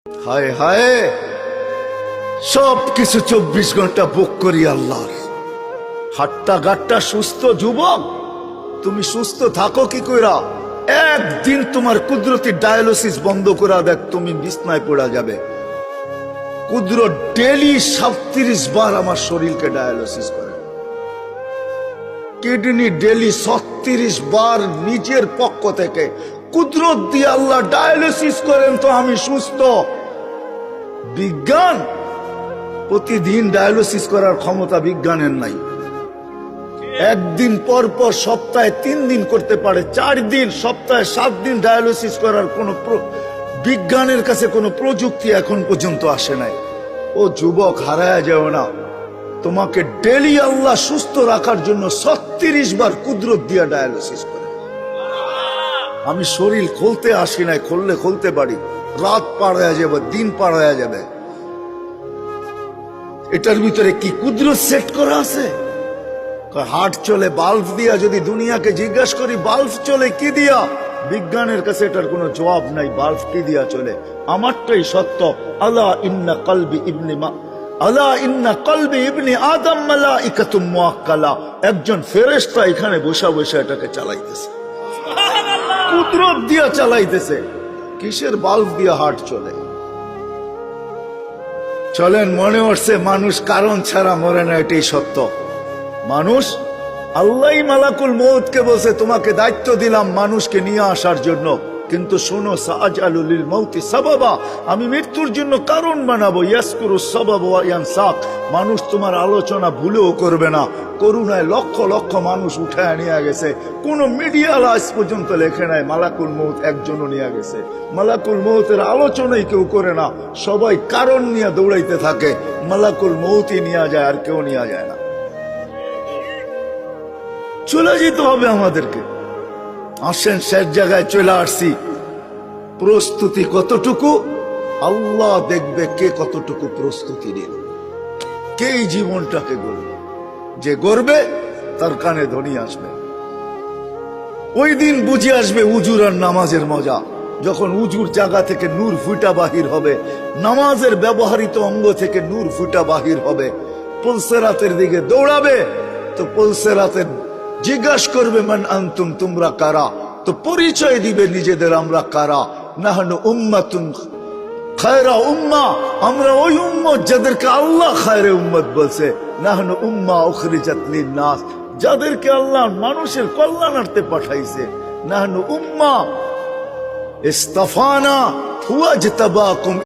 হায় হায়, সব কিছু 24 ঘন্টা বুক করি আল্লাহর। হাট্টা গাট্টা সুস্থ যুবক, তুমি সুস্থ থাকো কি কইরা? একদিন তোমার কুদরতি ডায়ালিসিস বন্ধ করা দেখ, তুমি বিছনায় পড়া যাবে। কুদরত ডেলি 37 বার আমার শরীরকে ডায়ালিসিস করে, কিডনি ডেলি 36 বার নিজের পক্ষ থেকে কুদরত দিয়ে আল্লাহ ডায়ালিসিস করেন, তো আমি সুস্থ। বিজ্ঞান প্রতিদিন ডায়ালিসিস করার ক্ষমতা বিজ্ঞানের নাই। একদিন পর পর সপ্তাহে 3 দিন করতে পারে, 4 দিন, সপ্তাহে 7 দিন ডায়ালিসিস করার কোন বিজ্ঞানের কাছে কোনো প্রযুক্তি এখন পর্যন্ত আসে নাই। ও যুবক, হারায়া যাও না, তোমাকে ডেলি আল্লাহ সুস্থ রাখার জন্য 36 বার কুদরত দিয়া ডায়ালিসিস করে। আমি শরীর খুলতে আসি নাই, খুললে খুলতে পারি, রাত পার হয়ে যাবে, দিন পার হয়ে যাবে। এটার ভিতরে কি কুদরত সেট করা আছে? হার্ট চলে বাল্ব দিয়া। যদি দুনিয়াকে জিজ্ঞাসা করি বাল্ব চলে কি দিয়া, বিজ্ঞানের কাছে এটার কোনো জবাব নাই। বাল্ব কি দিয়া চলে? আমারটাই সত্য। আলা ইন্না কলবি ইবনি আদম মালাইকাতুম মুআক্কালা। একজন ফেরেশতা এখানে বসা বসা এটাকে চালাইতেছে, কুদরত দিয়া চালাইতেছে। কিসের বাল্ব দিয়া হার্ট চলে? চলেন, মনে হচ্ছে মানুষ কারণ ছাড়া মরে না, এটাই সত্য। মানুষ, আল্লাহ মালাকুল মউতকে বলছে তোমাকে দায়িত্ব দিলাম মানুষকে নিয়ে আসার জন্য, কিন্তু শোনো, সাআজালু লিল মাউতি সাবাবা, আমি মৃত্যুর জন্য কারণ বানাবো। ইয়াসকুরু সাবাব ওয়া ইয়ানসাক, মানুষ তোমার আলোচনা ভুলেও করবে না। করুণায় লক্ষ লক্ষ মানুষ উঠায় নিয়ে গেছে, কোন মিডিয়া আজ পর্যন্ত লেখে নাই মালাকুল মউত একজনও নিয়ে গেছে। মালাকুল মউতের আলোচনাই কেউ করে না, সবাই কারণ নিয়ে দৌড়াইতে থাকে। মালাকুল মউতই নিয়ে যায়, আর কেউ নিয়ে যায় না। চলে যেতে হবে আমাদেরকে। আসেন, শেষ জায়গায় চলে আসছি। প্রস্তুতি কতটুকু আল্লাহ দেখবে, কে কতটুকু প্রস্তুতি নিল, কে এই জীবনটাকে গড়বে। যে গড়বে তার কানে ধ্বনি আসবে। ওই দিন বুঝে আসবে উজুর আর নামাজের মজা। যখন উজুর জায়গা থেকে নূর ফুটা বাহির হবে, নামাজের ব্যবহৃত অঙ্গ থেকে নূর ফুটা বাহির হবে, পুলসেরাতের দিকে দৌড়াবে, তো পুলসেরাতের জিজ্ঞাসা করবে মান আনতুম, তোমরা কারা? তো পরিচয় দিবে নিজেদের, আমরা কারা। নাহনু উম্মাতুন খায়রা উম্মাহ, আমরা ওই উম্মত যাদেরকে আল্লাহ খায়রে উম্মত বলছে। নাহনু উম্মাহ উখরিজাত লিন-নাস, যাদেরকে আল্লাহ মানুষের কল্যাণার্থে পাঠাইছে। নাহনু উম্মাহ ইসতাফানা ওয়াজতাবাকুম।